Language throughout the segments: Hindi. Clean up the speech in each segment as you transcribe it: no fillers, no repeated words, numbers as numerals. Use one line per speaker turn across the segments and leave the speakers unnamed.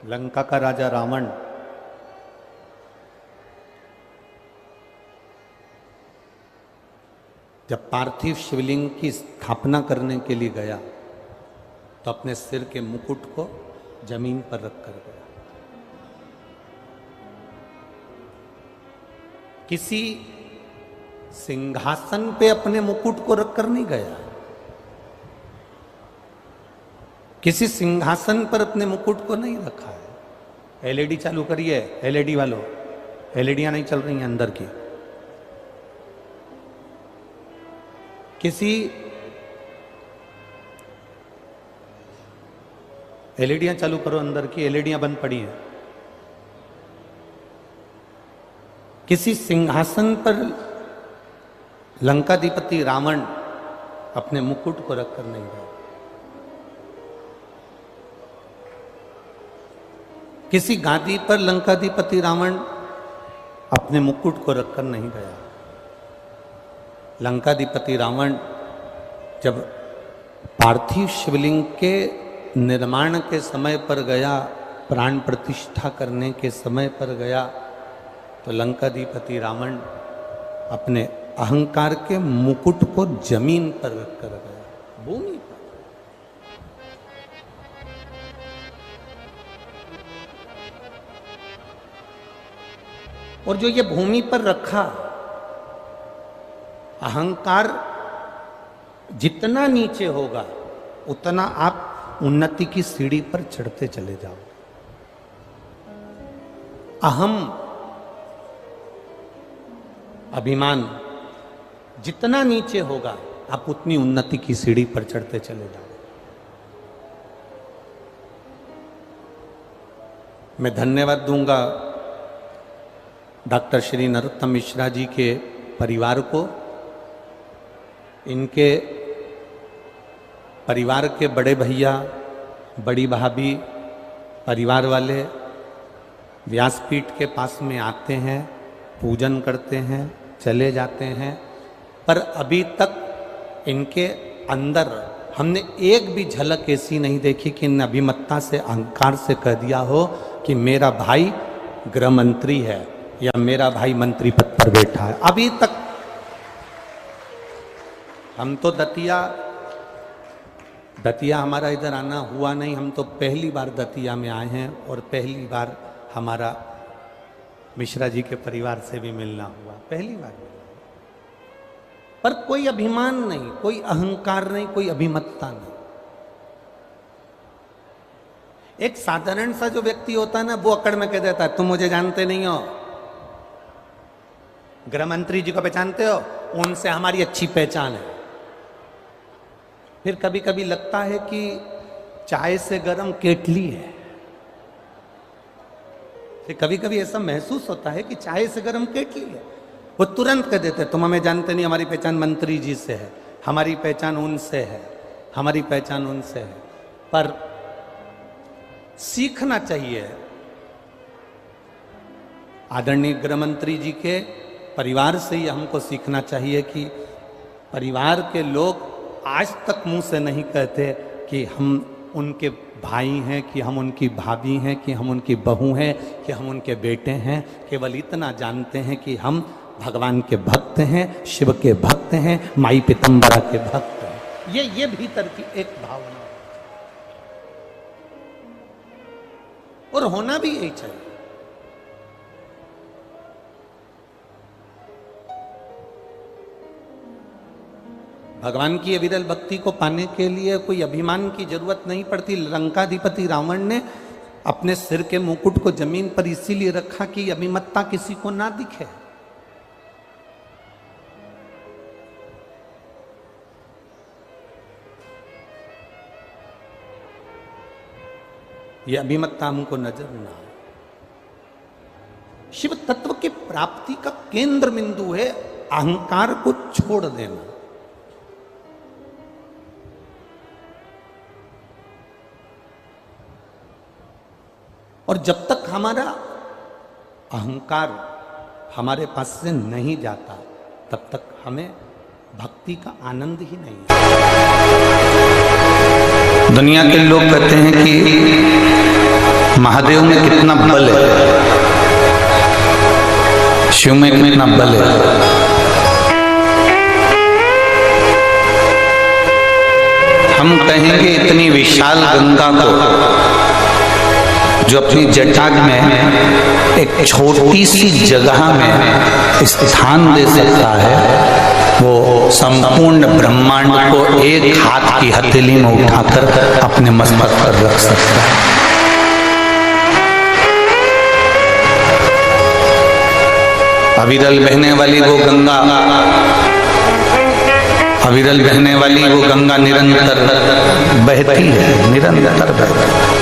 लंका का राजा रावण जब पार्थिव शिवलिंग की स्थापना करने के लिए गया तो अपने सिर के मुकुट को जमीन पर रखकर गया। किसी सिंहासन पे अपने मुकुट को रखकर नहीं गया। किसी सिंहासन पर अपने मुकुट को नहीं रखा है। एलईडी चालू करिए, एलईडी वालों, एलईडियां नहीं चल रही हैं अंदर की। किसी एलईडियां चालू करो, अंदर की एलईडियां बंद पड़ी हैं। किसी सिंहासन पर लंकाधिपति रावण अपने मुकुट को रखकर नहीं गया। किसी गादी पर लंकाधिपति रावण अपने मुकुट को रखकर नहीं गया। लंकाधिपति रावण जब पार्थिव शिवलिंग के निर्माण के समय पर गया, प्राण प्रतिष्ठा करने के समय पर गया, तो लंकाधिपति रावण अपने अहंकार के मुकुट को जमीन पर रखकर गया, भूमि पर। और जो ये भूमि पर रखा, अहंकार जितना नीचे होगा उतना आप उन्नति की सीढ़ी पर चढ़ते चले जाओ। अहम, अभिमान जितना नीचे होगा आप उतनी उन्नति की सीढ़ी पर चढ़ते चले जाओ। मैं धन्यवाद दूंगा डॉक्टर श्री नरोत्तम मिश्रा जी के परिवार को, इनके परिवार के बड़े भैया, बड़ी भाभी, परिवार वाले व्यासपीठ के पास में आते हैं, पूजन करते हैं, चले जाते हैं, पर अभी तक इनके अंदर हमने एक भी झलक ऐसी नहीं देखी कि इन अभिमत्ता से, अहंकार से कह दिया हो कि मेरा भाई गृह मंत्री है या मेरा भाई मंत्री पद पर बैठा है। अभी तक हम तो दतिया हमारा इधर आना हुआ नहीं। हम तो पहली बार दतिया में आए हैं और पहली बार हमारा मिश्रा जी के परिवार से भी मिलना हुआ, पहली बार। पर कोई अभिमान नहीं, कोई अहंकार नहीं, कोई अभिमत्ता नहीं। एक साधारण सा जो व्यक्ति होता है ना, वो अकड़ में कह देता है तुम मुझे जानते नहीं हो, गृह मंत्री जी को पहचानते हो, उनसे हमारी अच्छी पहचान है। फिर कभी कभी लगता है कि चाय से गर्म केटली है। फिर कभी कभी ऐसा महसूस होता है कि चाय से गर्म केटली है। वो तुरंत कह देते तुम हमें जानते नहीं, हमारी पहचान मंत्री जी से है, हमारी पहचान उनसे है, हमारी पहचान उनसे है। पर सीखना चाहिए आदरणीय गृह मंत्री जी के परिवार से ही हमको सीखना चाहिए कि परिवार के लोग आज तक मुंह से नहीं कहते कि हम उनके भाई हैं, कि हम उनकी भाभी हैं, कि हम उनकी बहू हैं, कि हम उनके बेटे हैं। केवल इतना जानते हैं कि हम भगवान के भक्त हैं, शिव के भक्त हैं, माई पीतम्बरा के भक्त हैं। ये भीतर की एक भावना और होना भी यही चाहिए। भगवान की अविरल भक्ति को पाने के लिए कोई अभिमान की जरूरत नहीं पड़ती। लंकाधिपति रावण ने अपने सिर के मुकुट को जमीन पर इसीलिए रखा कि अभिमत्ता किसी को ना दिखे। ये अभिमत्ता हमको नजर ना आए। शिव तत्व की प्राप्ति का केंद्र बिंदु है अहंकार को छोड़ देना। और जब तक हमारा अहंकार हमारे पास से नहीं जाता तब तक हमें भक्ति का आनंद ही नहीं है। दुनिया के लोग कहते हैं कि महादेव में कितना बल है, शिव में कितना बल है। हम कहेंगे इतनी विशाल गंगा को जो अपनी जटा में एक छोटी सी जगह में स्थान दे सकता है, वो संपूर्ण ब्रह्मांड को एक हाथ की हथेली में उठाकर अपने मस्तक पर रख सकता है। अविरल बहने वाली वो गंगा, अविरल बहने वाली वो गंगा निरंतर बहती है, निरंतर बहती है।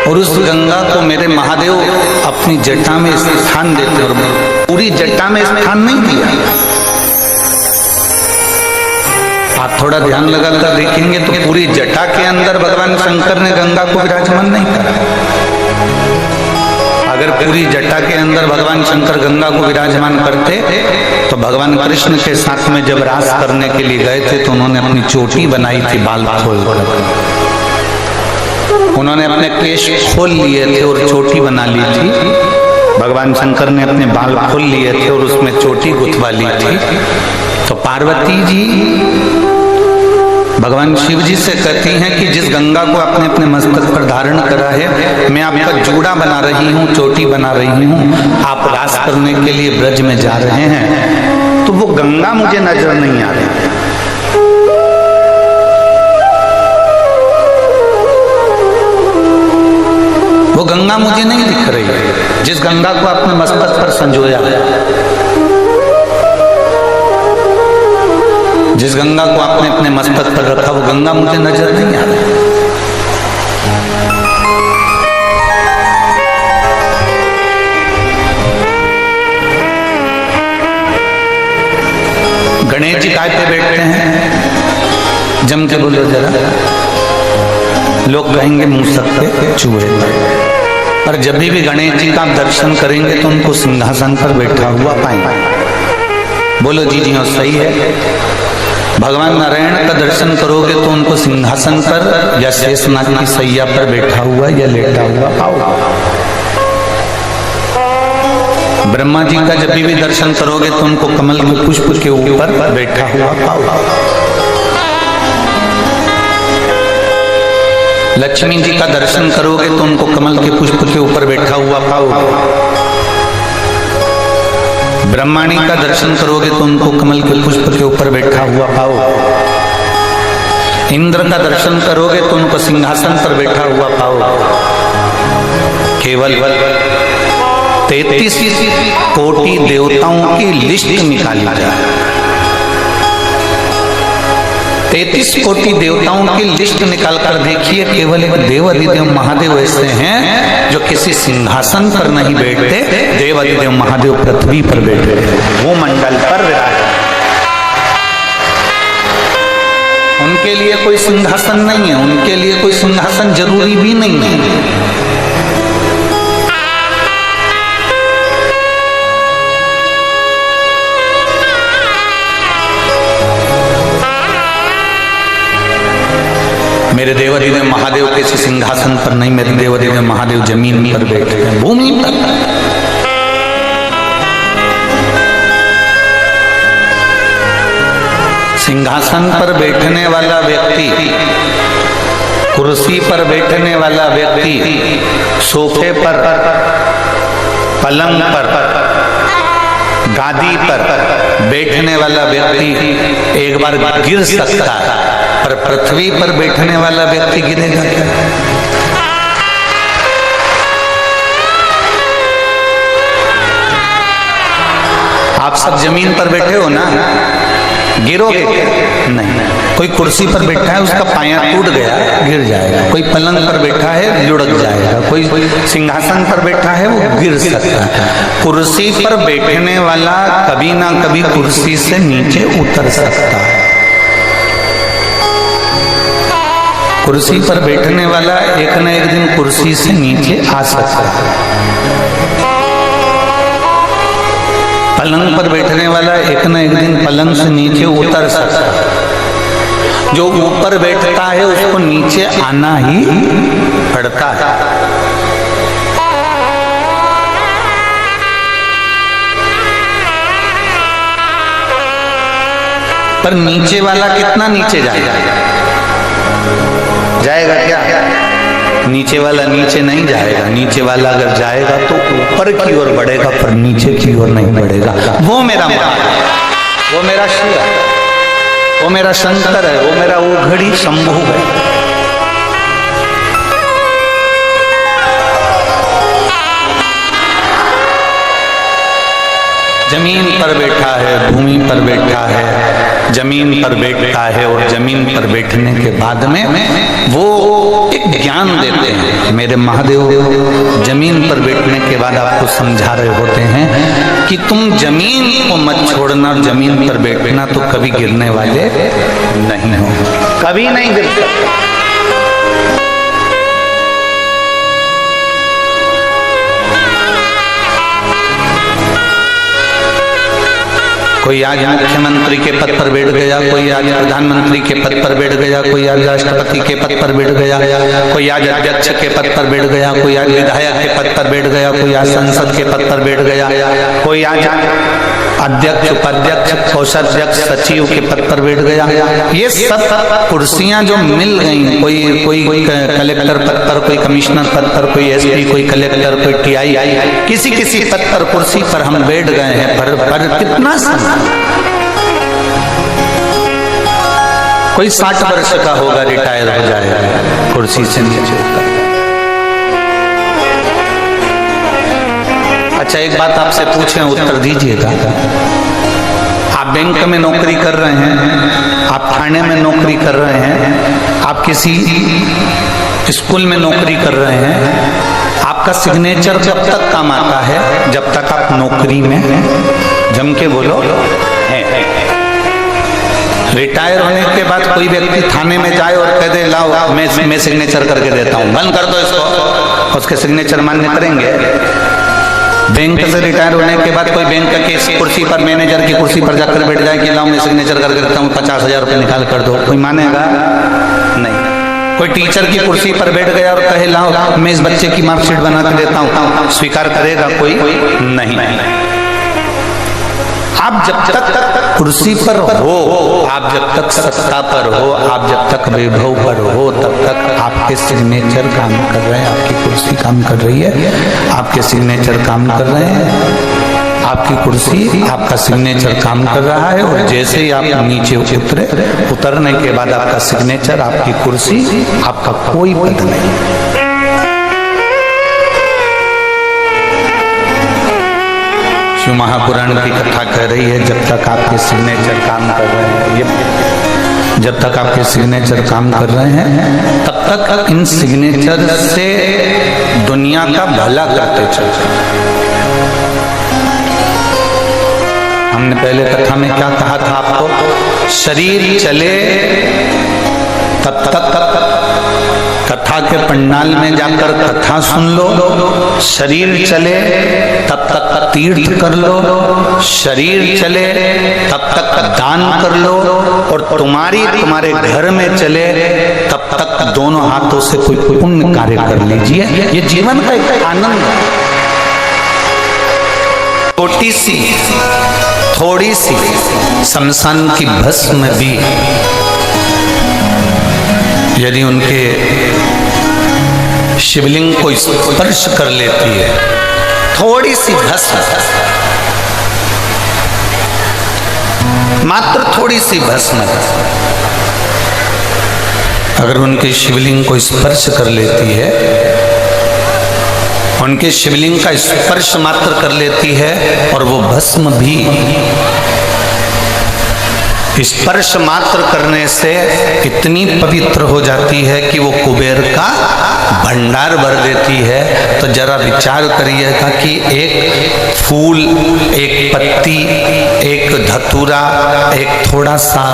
और उस गंगा को मेरे महादेव अपनी जटा में स्थान देते और पूरी जटा में स्थान नहीं दिया। आप थोड़ा ध्यान लगाकर देखेंगे तो पूरी जटा के अंदर भगवान शंकर ने गंगा को विराजमान नहीं करा। अगर पूरी जटा के अंदर भगवान शंकर गंगा को विराजमान करते तो भगवान कृष्ण के साथ में जब रास करने के लिए गए थे तो उन्होंने अपनी चोटी बनाई थी बाल खोल कर, उन्होंने अपने केश खोल लिए थे और चोटी बना ली थी। भगवान शंकर ने अपने बाल खोल लिए थे और उसमें चोटी गुथवा ली थी। तो पार्वती जी भगवान शिव जी से कहती हैं कि जिस गंगा को आपने अपने मस्तक पर धारण करा है, मैं आपका जूड़ा बना रही हूँ, चोटी बना रही हूँ, आप रास करने के लिए ब्रज में जा रहे हैं, तो वो गंगा मुझे नजर नहीं आ रही। वो गंगा मुझे नहीं दिख रही है जिस गंगा को आपने मस्तक पर संजोया है, जिस गंगा को आपने अपने मस्तक पर रखा, वो गंगा मुझे नजर नहीं आ रही। गणेश जी काय पे बैठते हैं, जम के बोलो जरा। लोग कहेंगे मूसक पे चूहे, पर जब भी गणेश जी का दर्शन करेंगे तो उनको सिंहासन पर बैठा हुआ पाएंगे। बोलो जी जी हाँ सही है। भगवान नारायण का दर्शन करोगे तो उनको सिंहासन पर या शेषनाग की सैया पर बैठा हुआ या लेटा हुआ पाओगे। ब्रह्मा जी का जब भी दर्शन करोगे तो उनको कमल के पुष्प के ऊपर बैठा हुआ पाओगे। लक्ष्मी जी का दर्शन करोगे तो उनको कमल के पुष्प के ऊपर बैठा हुआ पाओगे। ब्रह्माणी का दर्शन करोगे तो उनको कमल के पुष्प के ऊपर बैठा हुआ पाओगे। इंद्र का दर्शन करोगे तो उनको सिंहासन पर बैठा हुआ पाओगे। केवल 33 कोटि देवताओं की लिस्ट निकाली जाए, 33 कोटि देवताओं की लिस्ट निकालकर देखिए, केवल एक देवाधिदेव महादेव ऐसे हैं जो किसी सिंहासन पर नहीं बैठते। देवाधिदेव महादेव पृथ्वी पर बैठे, वो मंडल पर विराजमान। उनके लिए कोई सिंहासन नहीं है, उनके लिए कोई सिंहासन जरूरी भी नहीं है। मेरे देवाधिदेव महादेव किसी सिंहासन पर नहीं, मेरे देवाधिदेव महादेव जमीन पर बैठे हैं, भूमि पर। सिंहासन पर बैठने वाला व्यक्ति, कुर्सी पर बैठने वाला व्यक्ति, सोफे पर, पलंग पर, गादी पर बैठने वाला व्यक्ति एक बार गिर सकता है, पर पृथ्वी पर बैठने वाला व्यक्ति गिरेगा क्या? आप सब जमीन पर बैठे हो ना, गिरोगे क्या? नहीं। कोई कुर्सी पर बैठा है, उसका पाया टूट गया, गिर जाएगा। कोई पलंग पर बैठा है, लुढ़क जाएगा। कोई सिंहासन पर बैठा है, वो गिर सकता है। कुर्सी पर बैठने वाला कभी ना कभी कुर्सी से नीचे उतर सकता है। कुर्सी पर बैठने वाला एक न एक दिन कुर्सी से नीचे आ सकता है। पलंग पर बैठने वाला एक न एक दिन पलंग से नीचे उतर सकता है। जो ऊपर बैठता है उसको नीचे आना ही पड़ता है। पर नीचे वाला कितना नीचे जाएगा? जाएगा क्या? नीचे वाला नीचे नहीं जाएगा। नीचे वाला अगर जाएगा तो ऊपर की ओर बढ़ेगा, पर नीचे की ओर नहीं बढ़ेगा। वो मेरा माँ है, वो मेरा शिव है, वो मेरा शंकर है, वो मेरा ओघड़ी शंभू है। जमीन पर बैठा है, भूमि पर बैठा है, जमीन पर बैठता है और जमीन पर बैठने के बाद में वो एक ज्ञान देते हैं। मेरे महादेव जमीन पर बैठने के बाद आपको समझा रहे होते हैं कि तुम जमीन को मत छोड़ना, जमीन पर बैठना तो कभी गिरने वाले नहीं हो, कभी नहीं गिर सकते। कोई आज मुख्यमंत्री के पद पर बैठ गया, कोई आज प्रधानमंत्री के पद पर बैठ गया, कोई आज राष्ट्रपति के पद पर बैठ गया, कोई आज अध्यक्ष के पद पर बैठ गया, कोई आज विधायक के पद पर बैठ गया, कोई आज संसद के पद पर बैठ गया, कोई आज अध्यक्ष, उपाध्यक्ष, कोषाध्यक्ष, सचिव के पद पर बैठ गया। ये सब कुर्सियां जो मिल गई, कोई कलेक्टर पद पर, कोई कमिश्नर पद पर, कोई एसपी, कोई कलेक्टर, कोई टीआई, किसी पद पर, कुर्सी पर हम बैठ गए हैं। पर कितना समय? कोई 60 वर्ष का होगा, रिटायर हो जाएगा, कुर्सी से नीचे उतर। अच्छा, एक बात आपसे पूछें, उत्तर दीजिएगा। आप बैंक में नौकरी कर रहे हैं, आप थाने में नौकरी कर रहे हैं, आप किसी स्कूल में नौकरी कर रहे हैं, आपका सिग्नेचर जब तक काम आता है जब तक आप नौकरी में जम के बोलो है। रिटायर होने के बाद कोई व्यक्ति थाने में जाए और कह दे लाओ मैं सिग्नेचर करके देता हूँ, बंद कर दो इसको, उसके सिग्नेचर मान्य करेंगे? बैंक से रिटायर होने के बाद कोई बैंक की कुर्सी पर, मैनेजर की कुर्सी पर जाकर बैठ जाए कि लाओ मैं सिग्नेचर करके देता हूँ, 50,000 रुपये निकाल कर दो, कोई मानेगा? नहीं। कोई टीचर की कुर्सी पर बैठ गया और कहे लाओ मैं इस बच्चे की मार्कशीट बना के देता हूँ, स्वीकार करेगा कोई? नहीं। आप जब तक कुर्सी पर हो, आप जब तक सत्ता पर हो, आप जब तक वैभव पर हो, तब तक आपके सिग्नेचर काम कर रहे हैं, आपकी कुर्सी काम कर रही है, आपके सिग्नेचर काम कर रहे हैं, आपकी कुर्सी, आपका सिग्नेचर काम कर रहा है। और जैसे ही आप नीचे उतरने के बाद आपका सिग्नेचर, आपकी कुर्सी, आपका कोई पद नहीं। शिव महापुराण की कथा कह रही है जब तक आपके सिग्नेचर काम कर रहे हैं, जब तक आपके सिग्नेचर काम कर रहे हैं तब तक इन सिग्नेचर से दुनिया का भला करते चलते। हमने पहले कथा में क्या कहा था आपको? शरीर चले तब तक कथा के पंडाल में जाकर कथा सुन लो, शरीर चले तब तक तीर्थ कर लो, शरीर चले तब तक दान कर लो, और तुम्हारे घर में चले तब तक दोनों हाथों से कोई पुण्य कार्य कर लीजिए। ये जीवन का एक आनंद है। छोटी सी, थोड़ी सी शमशान की भस्म भी यदि उनके शिवलिंग को स्पर्श कर लेती है, थोड़ी सी भस्म, मात्र थोड़ी सी भस्म अगर उनके शिवलिंग को स्पर्श कर लेती है, उनके शिवलिंग का स्पर्श मात्र कर लेती है, और वो भस्म भी स्पर्श मात्र करने से इतनी पवित्र हो जाती है कि वो कुबेर का भंडार भर देती है। तो जरा विचार करिएगा कि एक फूल, एक पत्ती, एक धतूरा, एक थोड़ा सा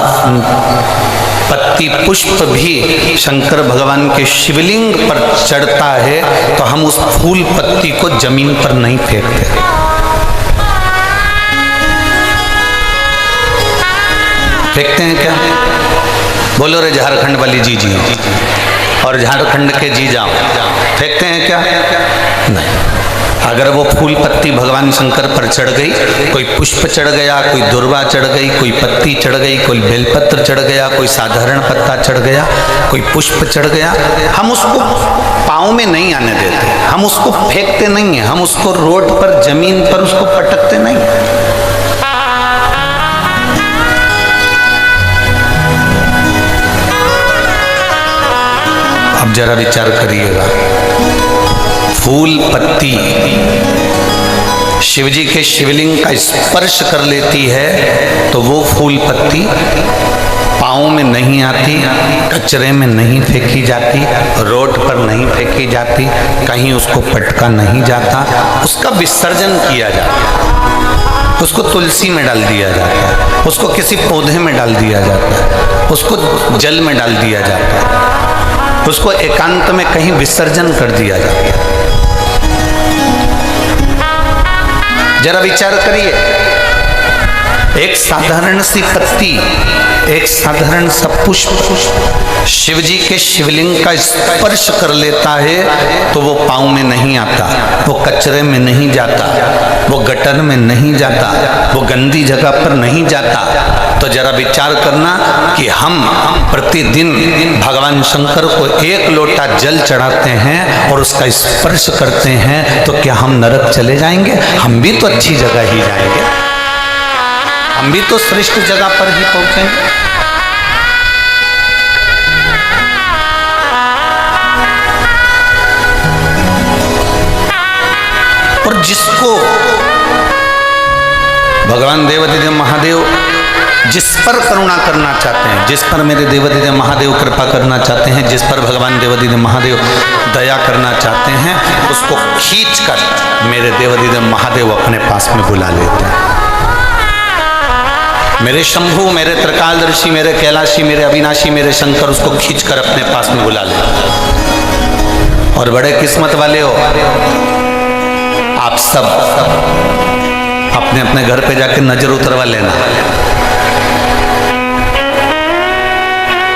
पत्ती पुष्प भी शंकर भगवान के शिवलिंग पर चढ़ता है तो हम उस फूल पत्ती को जमीन पर नहीं फेंकते। फेंकते हैं क्या? बोलो रे झारखंड वाली जी जी, और झारखंड के जी जाओ फेंकते हैं क्या? नहीं। अगर वो फूल पत्ती भगवान शंकर पर चढ़ गई, कोई पुष्प चढ़ गया, कोई दुर्वा चढ़ गई, कोई पत्ती चढ़ गई, कोई बेलपत्र चढ़ गया, कोई साधारण पत्ता चढ़ गया, कोई पुष्प चढ़ गया, हम उसको पाँव में नहीं आने देते, हम उसको फेंकते नहीं है, हम उसको रोड पर जमीन पर उसको पटकते नहीं। अब जरा विचार करिएगा, फूल पत्ती शिवजी के शिवलिंग का स्पर्श कर लेती है तो वो फूल पत्ती पाँव में नहीं आती, कचरे में नहीं फेंकी जाती, रोड पर नहीं फेंकी जाती, कहीं उसको पटका नहीं जाता, उसका विसर्जन किया जाता, उसको तुलसी में डाल दिया जाता है, उसको किसी पौधे में डाल दिया जाता है, उसको जल में डाल दिया जाता है, उसको एकांत में कहीं विसर्जन कर दिया जाता है। जरा विचार करिए, एक साधारण सी पत्ती, एक साधारण सा पुष्प शिवजी के शिवलिंग का स्पर्श कर लेता है तो वो पाँव में नहीं आता, वो कचरे में नहीं जाता, वो गटर में नहीं जाता, वो गंदी जगह पर नहीं जाता। तो जरा विचार करना कि हम प्रतिदिन भगवान शंकर को एक लोटा जल चढ़ाते हैं और उसका स्पर्श करते हैं तो क्या हम नरक चले जाएंगे? हम भी तो अच्छी जगह ही जाएंगे, हम भी तो श्रेष्ठ जगह पर ही पहुंचेंगे। और जिसको भगवान देवाधिदेव महादेव जिस पर करुणा करना चाहते हैं, जिस पर मेरे देवाधिदेव महादेव कृपा करना चाहते हैं, जिस पर भगवान देवाधिदेव महादेव दया करना चाहते हैं, उसको खींचकर मेरे देवाधिदेव महादेव अपने पास में बुला लेते हैं। मेरे शंभु, मेरे त्रिकालदर्शी, मेरे कैलाशी, मेरे अविनाशी, मेरे शंकर उसको खींचकर अपने पास में बुला लेते हैं। और बड़े किस्मत वाले हो आप सब, अपने अपने घर पे जाके नजर उतरवा लेना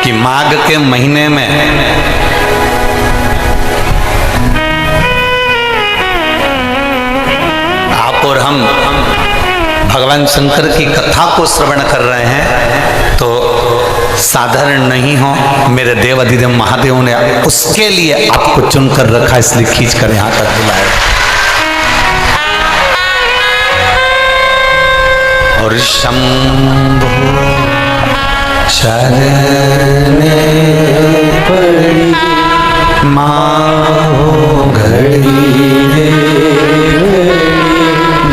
कि माघ के महीने में आप और हम भगवान शंकर की कथा को श्रवण कर रहे हैं तो साधारण नहीं हो, मेरे देवाधिदेव महादेव ने उसके लिए आपको चुनकर रखा, इसलिए खींच कर यहां तक बुलाया। और शंभो शरणे पड़ी माओ घड़ी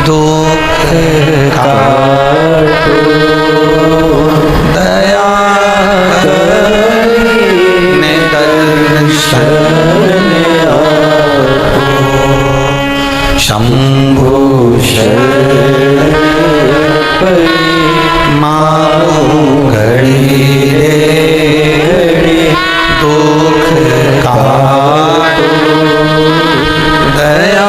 दुख काटो दया करने दर्शन आपो शंभो शरणे माओ घड़ी दुख काटो दया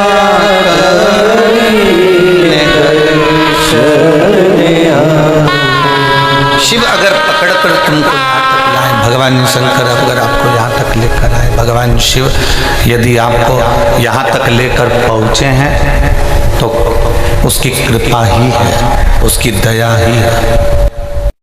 शिव अगर पकड़कर तुमको यहाँ तक लाए, भगवान शंकर अगर आपको यहाँ तक लेकर आए, भगवान शिव यदि आपको यहाँ तक लेकर पहुँचे हैं तो उसकी कृपा ही है, उसकी दया ही है।